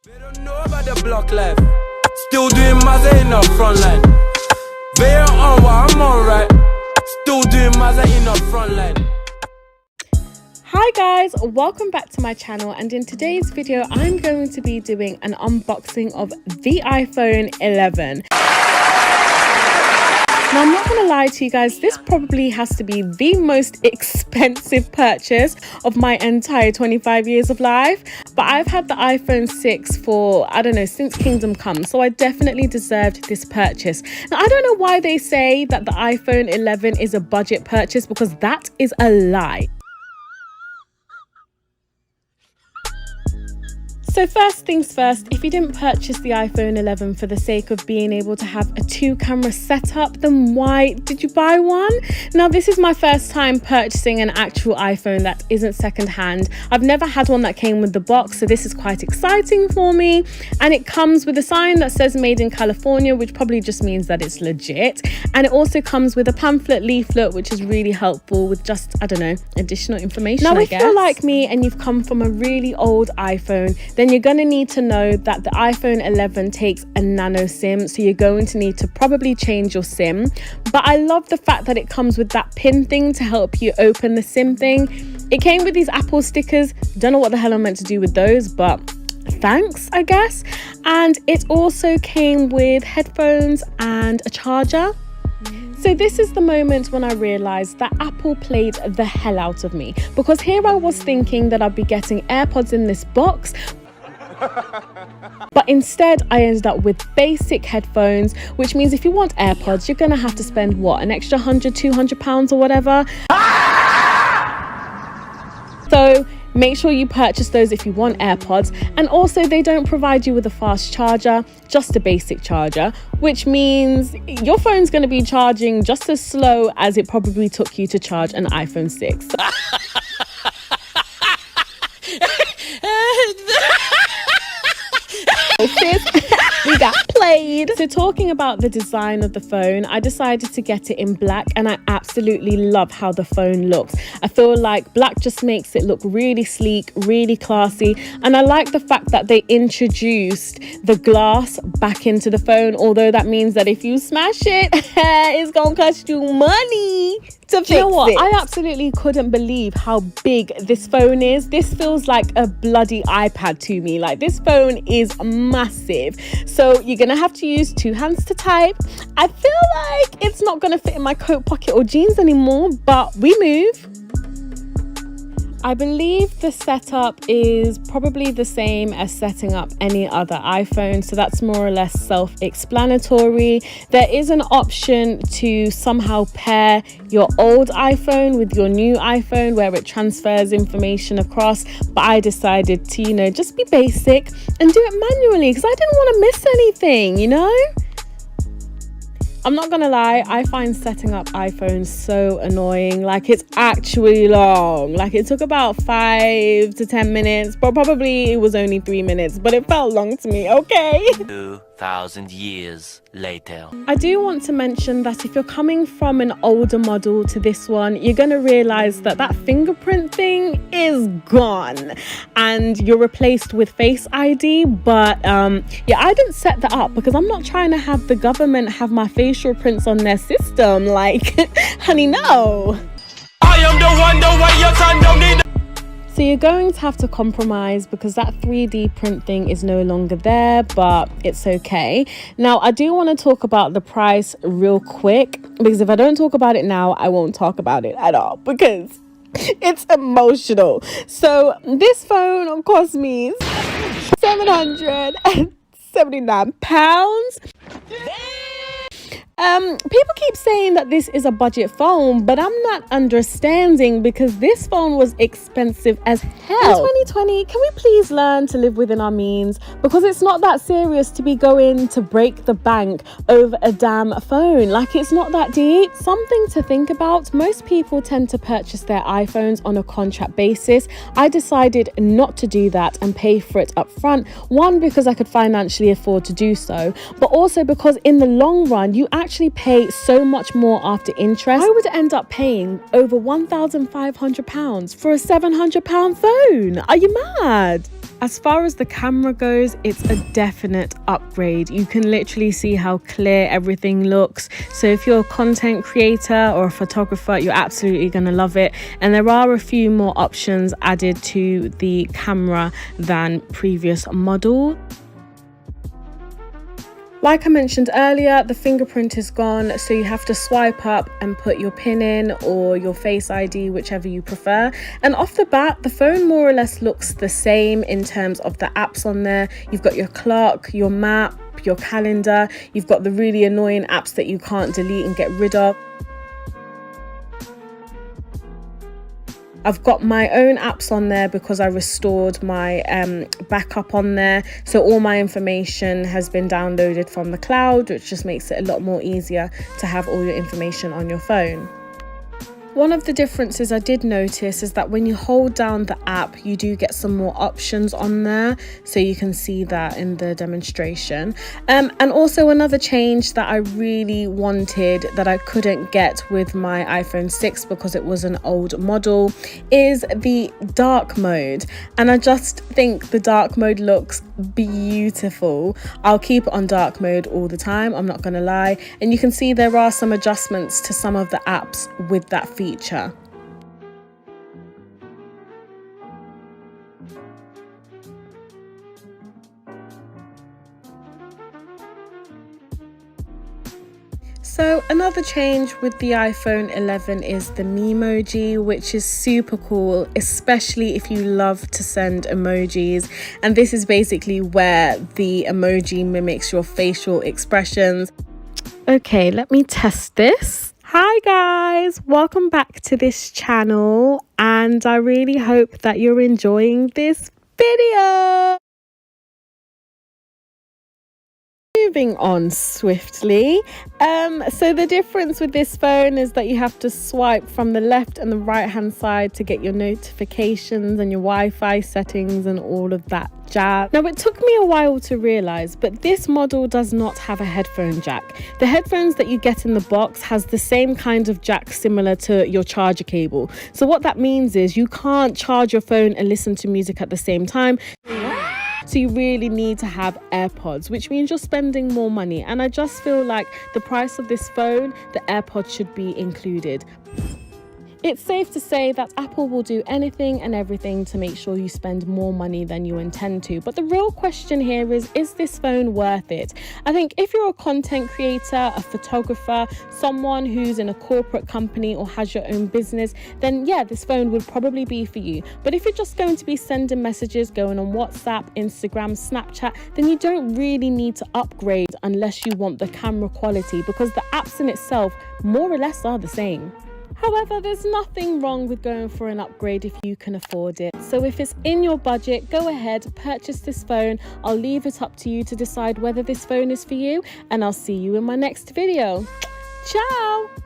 They don't know about the block life. Still doing Mazza in the Frontline. They ain't on what I'm on, right? Still doing Mazza in the Frontline. Hi guys, welcome back to my channel, and in today's video I'm going to be doing an unboxing of the iPhone 11. Now, I'm not going to lie to you guys, this probably has to be the most expensive purchase of my entire 25 years of life. But I've had the iPhone 6 for, I don't know, since Kingdom Come. So I definitely deserved this purchase. Now, I don't know why they say that the iPhone 11 is a budget purchase, because that is a lie. So first things first, if you didn't purchase the iPhone 11 for the sake of being able to have a 2-camera setup, then why did you buy one? Now, this is my first time purchasing an actual iPhone that isn't secondhand. I've never had one that came with the box, so this is quite exciting for me. And it comes with a sign that says Made in California, which probably just means that it's legit. And it also comes with a pamphlet leaflet, which is really helpful with just, I don't know, additional information, I guess. Now, if you're like me and you've come from a really old iPhone, then you're going to need to know that the iPhone 11 takes a nano SIM, so you're going to need to probably change your SIM. But I love the fact that it comes with that pin thing to help you open the SIM thing. It came with these Apple stickers. Don't know what the hell I'm meant to do with those, but thanks, I guess. And it also came with headphones and a charger. So this is the moment when I realized that Apple played the hell out of me, because here I was thinking that I'd be getting AirPods in this box, but instead I ended up with basic headphones, which means if you want AirPods, you're gonna have to spend what, an extra £100-200 or whatever. So make sure you purchase those if you want AirPods. And also, they don't provide you with a fast charger, just a basic charger, which means your phone's going to be charging just as slow as it probably took you to charge an iPhone 6. We got played. So talking about the design of the phone, I decided to get it in black, and I absolutely love how the phone looks. I feel like black just makes it look really sleek, really classy, and I like the fact that they introduced the glass back into the phone, although that means that if you smash it, it's gonna cost you money to fix it. You know what? I absolutely couldn't believe how big this phone is. This feels like a bloody iPad to me. Like, this phone is massive. So you're gonna have to use 2 hands to type. I feel like it's not gonna fit in my coat pocket or jeans anymore, but we move. I believe the setup is probably the same as setting up any other iPhone, so that's more or less self-explanatory. There is an option to somehow pair your old iPhone with your new iPhone where it transfers information across, but I decided to, you know, just be basic and do it manually because I didn't want to miss anything, you know? I'm not gonna lie, I find setting up iPhones so annoying. Like, it's actually long. Like, it took about 5 to 10 minutes, but probably it was only 3 minutes, but it felt long to me, okay? 2,000 years later. I do want to mention that if you're coming from an older model to this one, you're gonna realize that that fingerprint thing is gone and you're replaced with Face ID. But yeah, I didn't set that up because I'm not trying to have the government have my facial prints on their system. Like, honey, no. I am the one, the way your son don't need. So you're going to have to compromise because that 3D print thing is no longer there, but it's okay. Now, I do want to talk about the price real quick, because if I don't talk about it now, I won't talk about it at all because it's emotional. So this phone cost me £779. People keep saying that this is a budget phone, but I'm not understanding because this phone was expensive as hell. In 2020, can we please learn to live within our means? Because it's not that serious to be going to break the bank over a damn phone. Like, it's not that deep. Something to think about. Most people tend to purchase their iPhones on a contract basis. I decided not to do that and pay for it up front. One, because I could financially afford to do so, but also because in the long run, you actually pay so much more after interest. I would end up paying over £1,500 for a £700 phone. Are you mad? As far as the camera goes, it's a definite upgrade. You can literally see how clear everything looks. So if you're a content creator or a photographer, you're absolutely going to love it. And there are a few more options added to the camera than previous model. Like I mentioned earlier, the fingerprint is gone, so you have to swipe up and put your PIN in or your Face ID, whichever you prefer. And off the bat, the phone more or less looks the same in terms of the apps on there. You've got your clock, your map, your calendar. You've got the really annoying apps that you can't delete and get rid of. I've got my own apps on there because I restored my backup on there. So all my information has been downloaded from the cloud, which just makes it a lot more easier to have all your information on your phone. One of the differences I did notice is that when you hold down the app, you do get some more options on there. So you can see that in the demonstration. And also another change that I really wanted that I couldn't get with my iPhone 6 because it was an old model is the dark mode. And I just think the dark mode looks beautiful. I'll keep it on dark mode all the time, I'm not gonna lie. And you can see there are some adjustments to some of the apps with that feature. So another change with the iPhone 11 is the Memoji, which is super cool, especially if you love to send emojis. And this is basically where the emoji mimics your facial expressions. Okay, let me test this. Hi guys, welcome back to this channel, and I really hope that you're enjoying this video. Moving on swiftly, so the difference with this phone is that you have to swipe from the left and the right hand side to get your notifications and your Wi-Fi settings and all of that jazz. Now it took me a while to realize, but this model does not have a headphone jack. The headphones that you get in the box has the same kind of jack similar to your charger cable. So what that means is you can't charge your phone and listen to music at the same time. So you really need to have AirPods, which means you're spending more money. And I just feel like the price of this phone, the AirPods should be included. It's safe to say that Apple will do anything and everything to make sure you spend more money than you intend to. But the real question here is this phone worth it? I think if you're a content creator, a photographer, someone who's in a corporate company or has your own business, then yeah, this phone would probably be for you. But if you're just going to be sending messages, going on WhatsApp, Instagram, Snapchat, then you don't really need to upgrade unless you want the camera quality, because the apps in itself more or less are the same. However, there's nothing wrong with going for an upgrade if you can afford it. So if it's in your budget, go ahead, purchase this phone. I'll leave it up to you to decide whether this phone is for you, and I'll see you in my next video. Ciao!